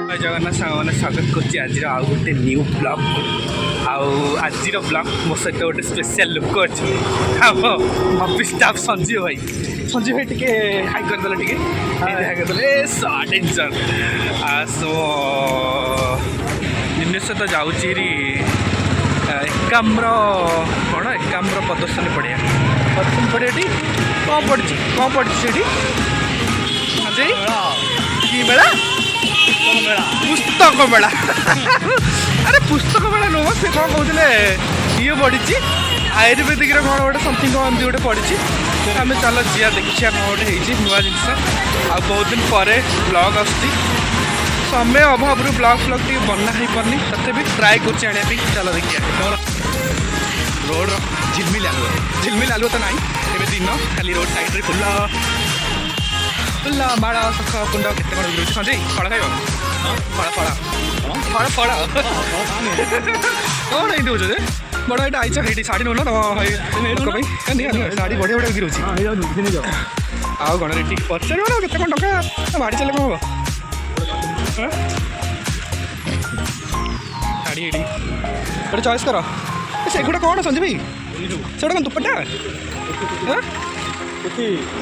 जगन्नाथ सागर स्वागत कर आज आउ गोटे न्यू ब्लॉग आज ब्लॉग मो सहित गोटे स्पेशल लुक अच्छे आम ऑफिस स्टाफ संजीव भाई टिके हाई करदेल टिके हाई करदेले डेंजर सो निमेष तो जाऊँगी एकाम्र कौन एकाम्र प्रदर्शनी पड़िया कौन पड़ी से अजय कि मेला पुस्तक मेला अरे पुस्तक मेला नुह से कौन कहते ये पड़ी आयुर्वेदिक कौन गोटे समथिंग एमती गोटे पड़ी आम चल जा देखिए कौन गोटे नुआ जिनस आ बहुत दिन पर ब्लॉग आसुची समय अभाव ब्लॉग फ्लग टी बना हो पारनी तथे ट्राए कर चल देखिए रोड झिलमिल आलुआ तो नहीं ए दिन खाली रोड साइड फुल फुल माड़ सख कुंड केत कौन गिर संजय फल खाइब फल फल फल फल कौन ये दूचे बड़ा ये आईच ये शाढ़ी नौन तुम शाढ़ी बढ़िया बढ़िया गिर आउ कौन रेटी पचार के कौन टका बाड़ी चले कौन हम शाढ़ी ये गोटे चॉइस कर से गुड़ा कौन संजय भाई से कौन दुपट्टा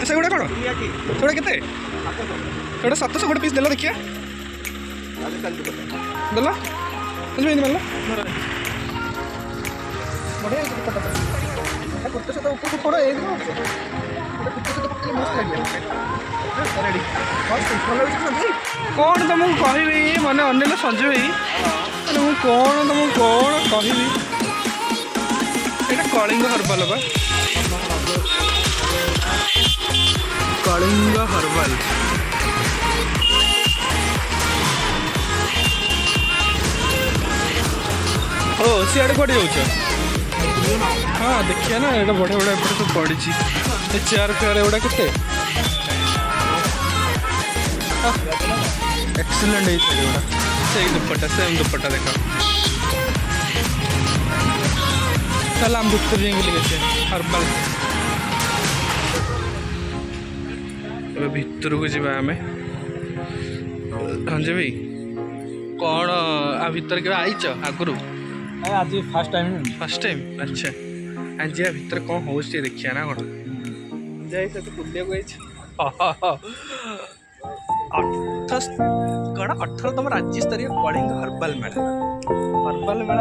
से गुड़ा कौन से केते से 700 गोटे पीस देल देखिए देल संजय मिलना कौन तुमको कह मैंने अनिल संजय भाई कौन तुमको कौन कह कलिंग हर्बल बा कलिंग हर्बल ओ सियाड़े कटे जाऊँ हाँ देखिए ना ये बढ़िया बढ़िया एपटे सब पड़ी चेयर फेयर एगुड़ा के एक्सीलेंट होगा से दुपट्टा सेम दुपट्टा देखा चल हम भीतर जाएंगे हर्बल भीतर को जावा आम संजय भाई कौन आ भीतर के आईच आगु आज फर्स्ट टाइम अच्छा आज या भीतर कौन हो देखिए ना कौन जाए तो बुलिया कौन 18तम राज्य स्तरीय कलिंग हर्बल मेला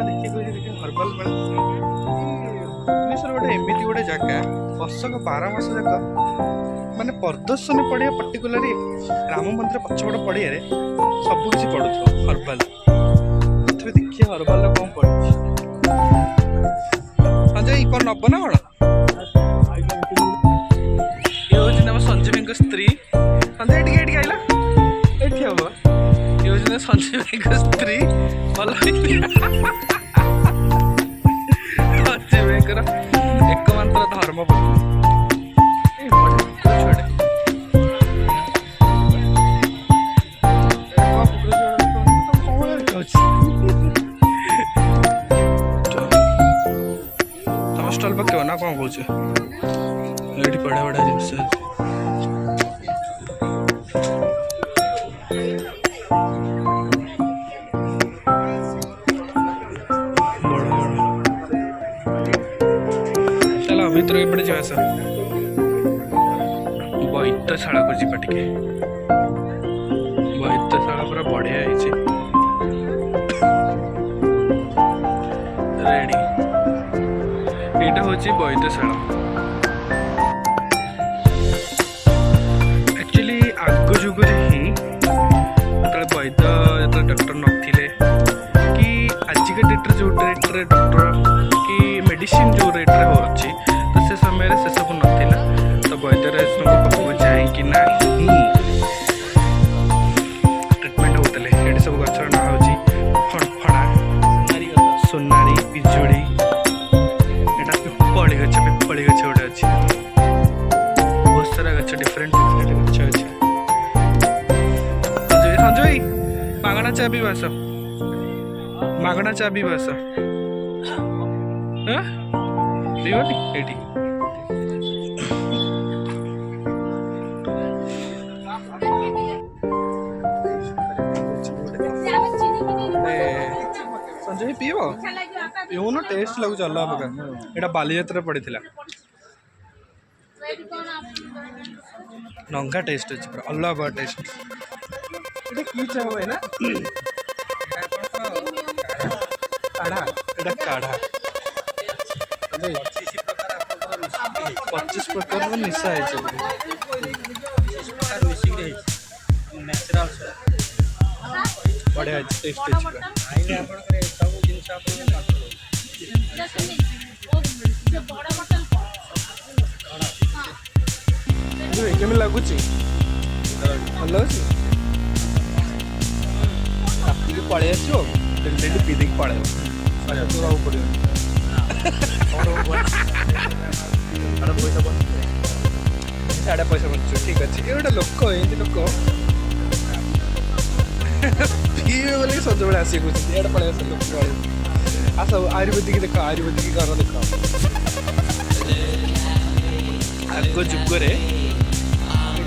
देखिए हर्बल मेला भुवनेश्वर गोटे एमती गोटे जगह वर्षक 12 मास जाक माने प्रदर्शनी पड़िया पर्टिकुलारी राम मंदिर पछपट पड़िया सब किसी पड़ू हर्बल तथे देखिए हर्बल कौन पड़ी अजय कौन नब ना कौन ये हूँ संजीवी स्त्री संजय टी आइला ये हम ये हूँ संजीवी स्त्री भल एकमात्र धर्म तुम स्टल पक ना कौन कौच ये बढ़िया बढ़िया जिनस भीतर एपटे जा बैतशाला को जी टे बैतशाला पूरा बढ़िया रेडी यहाँ हूँ बैतशाला एक्चुअली आग जुगे ही वैद जो डॉक्टर नथिले कि आजिका डेट्रे जो रेट्रे डॉक्टर कि मेडिसिन जो रेट्रे हो तो से समय से सब नाला तो वैद्यराज पाखक जाकि ट्रिटमेंट होते ये सब गचर ना हूँ फड़फड़ा सोनारी पिजुड़ी यहाँ पिपली गछ गोटे अच्छे बहुत सारा गच डिफरेंट गछ अच्छे संजय मागणा चा भी बस मागणा चा भी बस पीवनी ये संजय भाई पीब पिउन टेस्ट लगुच अलग प्रकार एटा बालीजात्रा पड़ीथिला नंगा टेस्ट अछि पूरा अलग टेस्ट एटा की चाह है ना काढ़ा एटा काढ़ा 25 प्रकार निशा है बढ़िया टेस्ट केमी लगुच भल अच्छे राति पलि आसो डेली पी देख पलैब पड़ो साढ़े पैसा बच ठीक अच्छे ये गोटे लोक एमती लोक पीवे बोले सज बड़े आस पलि आस लोक आस आयुर्वेदिक देख आयुर्वेदिक घर देख आग जुगरे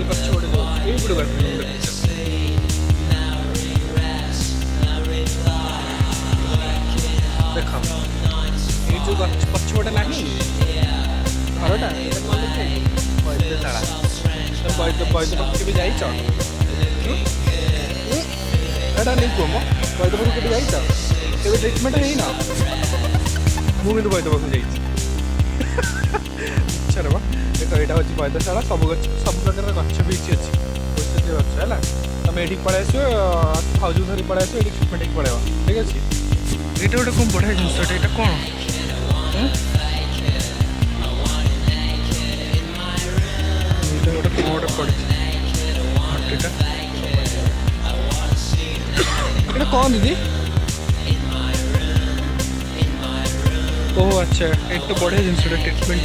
पक्ष गोटे देख ये जो पक्ष गोटे ना घरटा वैद्यशाला वैद्य पाख के जाइए नहीं कह मो वैद्य पाख के जाइए ट्रिटमेंट है ना मुझे वैद्य पाख जा देख यहाँ हूँ वैद्यशाला सब प्रकार गच भी अच्छी औषधीय गच है तुम ये पलि आस हाउस धरी पलि आस ट्रिटमेंट पलैब ठीक अच्छे ये गोटे कौन बढ़िया जिनस यहाँ कौन गोटे कौन गोटे पड़ी कौन दीदी ओह अच्छा एक तो बढ़िया जिनस ट्रिटमेंट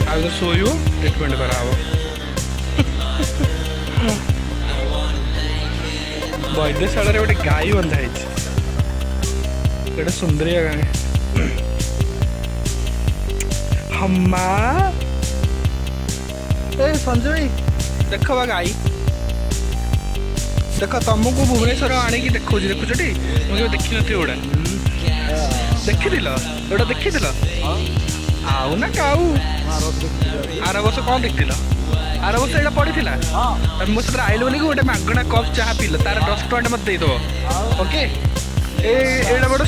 आज तो शोव ट्रिटमेंट करा वैद्यशाला गोटे गाई बंधा है सुंदरिया गाय हम्मा ए संजय भाई देख बा गाई देख तुमको भुवनेश्वर आणिकी देखा देखुच मुझे देखी नी गोटा देखी गोटा देखी आउ ना काऊ आर वर्ष कौन देखी आर वर्ष यहाँ पड़ी मो सहित आइल बोल गोटे मागणा कप चाह पील तार 10 टଙ୍କା मत देदेव ओके एड़ा बड़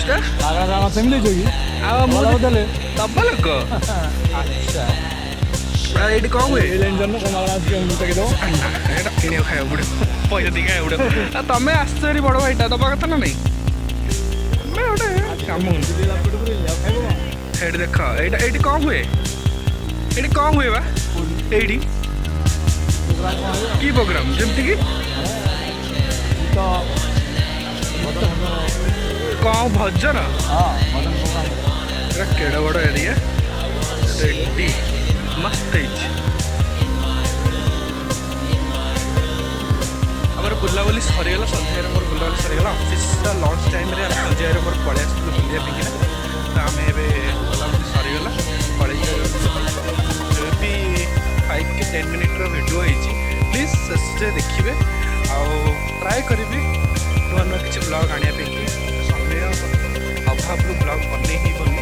दबा लोक अच्छा ये कौन हुए किण खाया पड़ो पैसा दी खाया पड़ो तुम्हें आसरी बड़ भाईटा दबा कथा ना नहीं गोटे कम ये देख ये कौन हुए ये कौन हुए बा ये की प्रोग्राम जमती कि कौन भजन केड़ बड़ एरिया रेडी मस्त आमर बुलाबुली सरीगला सन्धार मोर बुलाबुली सरीगला ऑफिस लंच टाइम सन्धार मोर पलि आस बुलाइकिना तो आम ए बुलाबुली सरीगला पलि 5 कि 10 मिनिट्र भिडियो होती प्लीज से देखिए ट्राए करी नुआ नुआ किसी ब्लॉग आने समय अभाव ब्लॉग बने ही बनी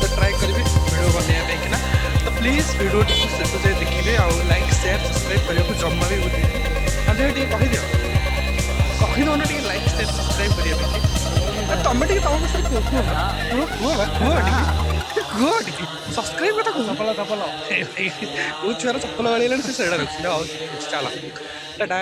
तो ट्राए करी वीडियो बनवाईना तो प्लीज वीडियो शेष जाए देखिए लाइक शेयर सब्सक्राइब करने को जमा भी बुझे कहीदि कहीदन टे लाइक शेयर सब्सक्राइब करने तुम टे तुम कह सब्सक्राइब कथा कह छुआर चप्पल गाड़ी से रखी चल टाटा।